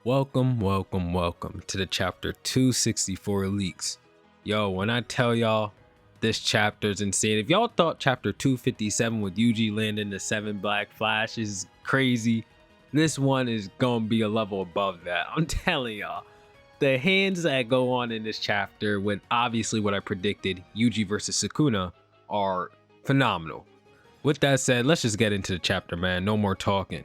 Welcome to the chapter 264 leaks. Yo, when I tell y'all this chapter is insane. If y'all thought chapter 257 with Yuji landing the 7 black flash is crazy, this one is gonna be a level above that. I'm telling y'all. The hands that go on in this chapter with obviously what I predicted, Yuji versus Sukuna, are phenomenal. With that said, let's just get into the chapter, man. No more talking.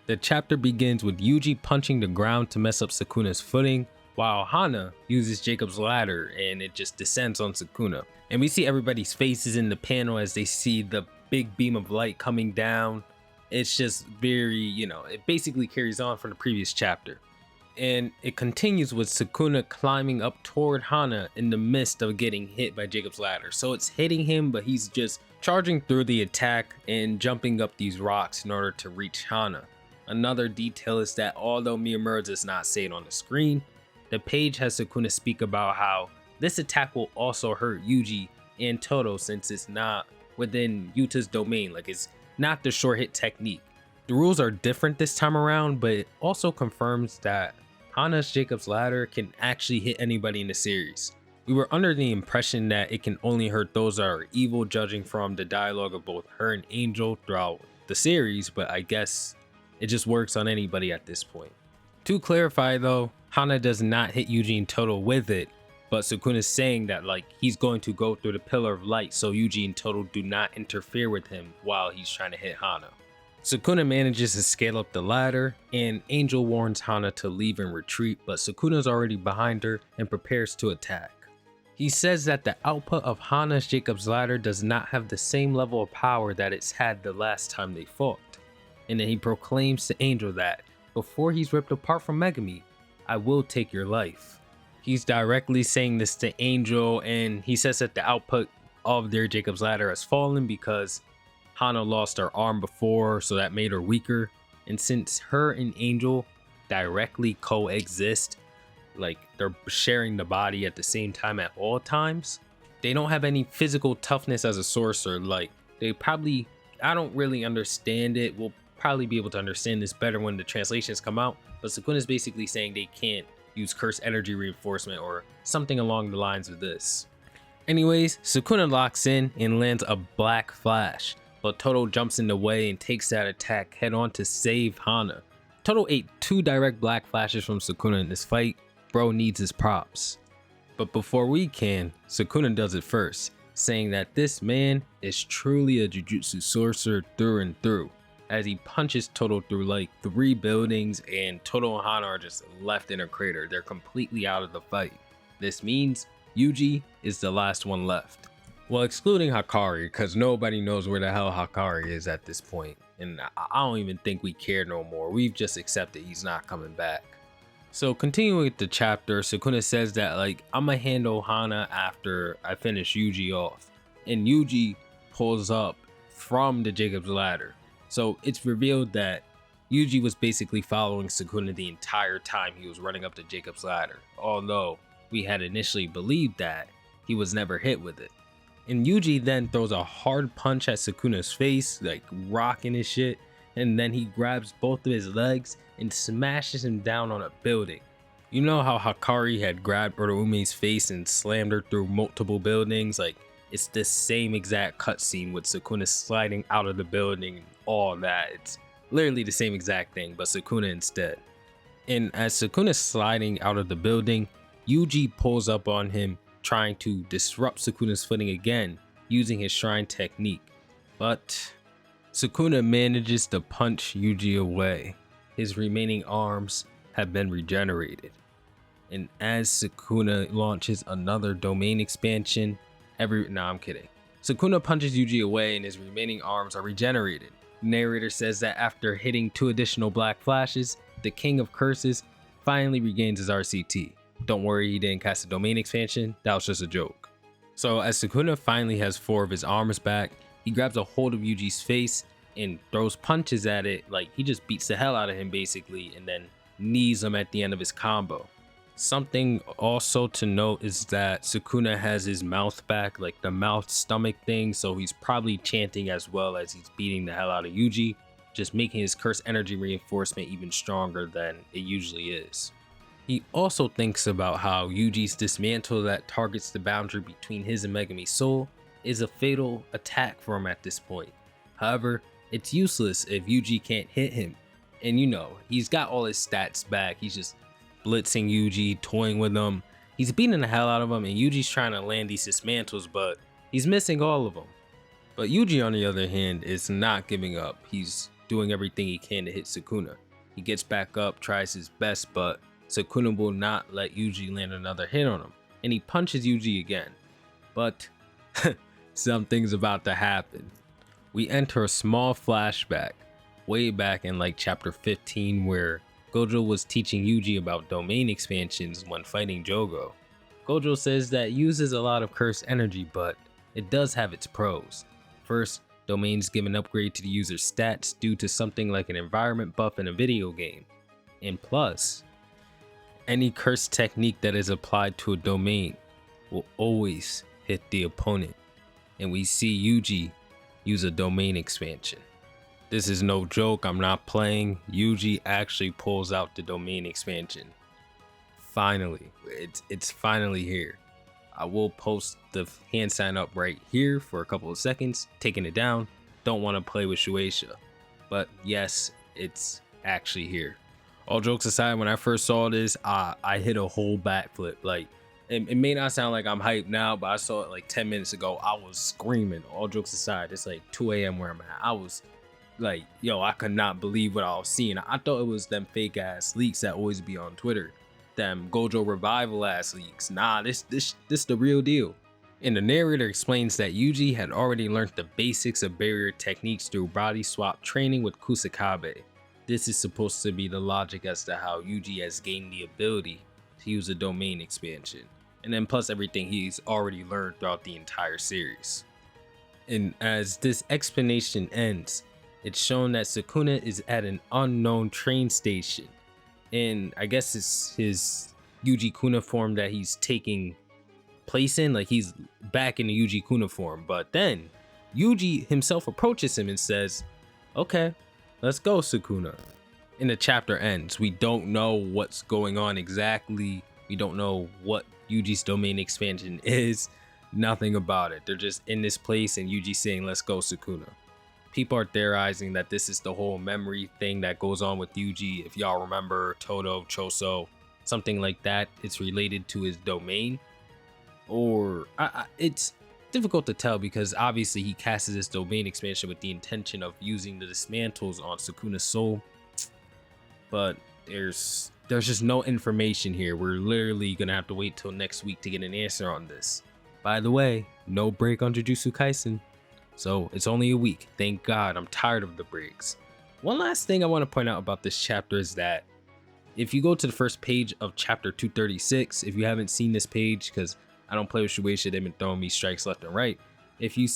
The chapter begins with Yuji punching the ground to mess up Sukuna's footing, while Hana uses Jacob's ladder and it just descends on Sukuna. And we see everybody's faces in the panel as they see the big beam of light coming down. It's just very, it basically carries on from the previous chapter. And it continues with Sukuna climbing up toward Hana in the midst of getting hit by Jacob's ladder. So it's hitting him, but he's just charging through the attack and jumping up these rocks in order to reach Hana. Another detail is that although Miyamura does not say it on the screen, the page has Sukuna speak about how this attack will also hurt Yuji and Todo since it's not within Yuta's domain, like it's not the short hit technique. The rules are different this time around, but it also confirms that Hana's Jacob's ladder can actually hit anybody in the series. We were under the impression that it can only hurt those that are evil, judging from the dialogue of both her and Angel throughout the series, but I guess it just works on anybody at this point. To clarify though, Hana does not hit Yuji and Todo with it, but Sukuna is saying that he's going to go through the pillar of light so Yuji and Todo do not interfere with him while he's trying to hit Hana. Sukuna manages to scale up the ladder and Angel warns Hana to leave and retreat, but Sukuna's already behind her and prepares to attack. He says that the output of Hana's Jacob's ladder does not have the same level of power that it's had the last time they fought. And then he proclaims to Angel that before he's ripped apart from Megami, I will take your life. He's directly saying this to Angel, and he says that the output of their Jacob's ladder has fallen because Hana lost her arm before, so that made her weaker. And since her and Angel directly coexist, they're sharing the body at the same time at all times, they don't have any physical toughness as a sorcerer. I don't really understand it. We'll probably be able to understand this better when the translations come out, but Sukuna's basically saying they can't use curse energy reinforcement or something along the lines of this. Anyways, Sukuna locks in and lands a black flash, but Todo jumps in the way and takes that attack head on to save Hana. Todo ate 2 direct black flashes from Sukuna in this fight. Bro needs his props. But before we can, Sukuna does it first, saying that this man is truly a Jujutsu sorcerer through and through, as he punches Todo through 3 buildings and Todo and Hana are just left in a crater. They're completely out of the fight. This means Yuji is the last one left. Well, excluding Hakari, because nobody knows where the hell Hakari is at this point. And I don't even think we care no more. We've just accepted he's not coming back. So continuing with the chapter, Sukuna says that I'ma handle Hana after I finish Yuji off. And Yuji pulls up from the Jacob's ladder. So it's revealed that Yuji was basically following Sukuna the entire time he was running up the Jacob's ladder, although we had initially believed that he was never hit with it. And Yuji then throws a hard punch at Sukuna's face, rocking his shit, and then he grabs both of his legs and smashes him down on a building. You know how Hakari had grabbed Uraume's face and slammed her through multiple buildings? It's the same exact cutscene with Sukuna sliding out of the building and all that. It's literally the same exact thing, but Sukuna instead. And as Sukuna's sliding out of the building, Yuji pulls up on him, trying to disrupt Sukuna's footing again, using his shrine technique. But Sukuna manages to punch Yuji away. His remaining arms have been regenerated. And as Sukuna launches another domain expansion, I'm kidding. Sukuna punches Yuji away and his remaining arms are regenerated. The narrator says that after hitting 2 additional black flashes, the King of Curses finally regains his RCT. Don't worry, he didn't cast a domain expansion, that was just a joke. So as Sukuna finally has 4 of his arms back, he grabs a hold of Yuji's face and throws punches at it, he just beats the hell out of him basically, and then knees him at the end of his combo. Something also to note is that Sukuna has his mouth back, the mouth stomach thing, so he's probably chanting as well as he's beating the hell out of Yuji. just making his curse energy reinforcement even stronger than it usually is. He also thinks about how Yuji's dismantle that targets the boundary between his and Megumi's soul is a fatal attack for him at this point. However, it's useless if Yuji can't hit him. And you know, he's got all his stats back. He's just blitzing Yuji, toying with him. He's beating the hell out of him, and Yuji's trying to land these dismantles, but he's missing all of them. But Yuji, on the other hand, is not giving up. He's doing everything he can to hit Sukuna. He gets back up, tries his best, but Sukuna will not let Yuji land another hit on him, and he punches Yuji again. But something's about to happen. We enter a small flashback, way back in like chapter 15, where Gojo was teaching Yuji about domain expansions when fighting Jogo. Gojo says that uses a lot of curse energy, but it does have its pros. First, domains give an upgrade to the user's stats due to something like an environment buff in a video game. And plus, any curse technique that is applied to a domain will always hit the opponent. And we see Yuji use a domain expansion. This is no joke, I'm not playing. Yuji actually pulls out the domain expansion. Finally, it's finally here. I will post the hand sign up right here for a couple of seconds, taking it down. Don't want to play with Shueisha, but yes, it's actually here. All jokes aside, when I first saw this, I hit a whole backflip. Like, it may not sound like I'm hyped now, but I saw it like 10 minutes ago. I was screaming. All jokes aside, it's like 2 a.m. where I'm at. I was like, yo, I could not believe what I was seeing. I thought it was them fake ass leaks that always be on Twitter. Them Gojo revival ass leaks. Nah, this the real deal. And the narrator explains that Yuji had already learned the basics of barrier techniques through body swap training with Kusakabe. This is supposed to be the logic as to how Yuji has gained the ability to use a domain expansion. And then plus everything he's already learned throughout the entire series. And as this explanation ends, it's shown that Sukuna is at an unknown train station. And I guess it's his Yuji Kuna form that he's taking place in, like he's back in the Yuji Kuna form. But then Yuji himself approaches him and says, okay, let's go, Sukuna. And the chapter ends. We don't know what's going on exactly. We don't know what Yuji's domain expansion is. Nothing about it. They're just in this place and Yuji saying, let's go, Sukuna. People are theorizing that this is the whole memory thing that goes on with Yuji. If y'all remember Todo, Choso, something like that, it's related to his domain. Or it's difficult to tell because obviously he casts this domain expansion with the intention of using the dismantles on Sukuna's soul. But there's just no information here. We're literally gonna have to wait till next week to get an answer on this. By the way, no break on Jujutsu Kaisen. So it's only a week. Thank God. I'm tired of the breaks. One last thing I want to point out about this chapter is that if you go to the first page of chapter 236, if you haven't seen this page, because I don't play with Shueisha, they've been throwing me strikes left and right. If you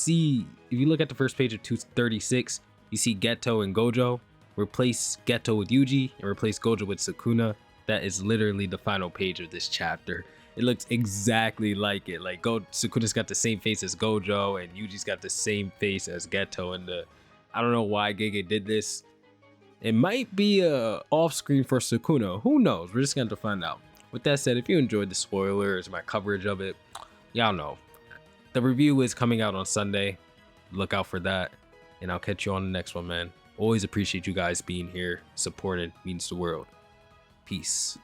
look at the first page of 236, you see Geto and Gojo. Replace Geto with Yuji and replace Gojo with Sukuna. That is literally the final page of this chapter. It looks exactly like it. Like Sukuna's got the same face as Gojo and Yuji's got the same face as Geto. And I don't know why Gege did this. It might be off screen for Sukuna. Who knows? We're just going to find out. With that said, if you enjoyed the spoilers, my coverage of it, y'all know. The review is coming out on Sunday. Look out for that. And I'll catch you on the next one, man. Always appreciate you guys being here. Supporting means the world. Peace.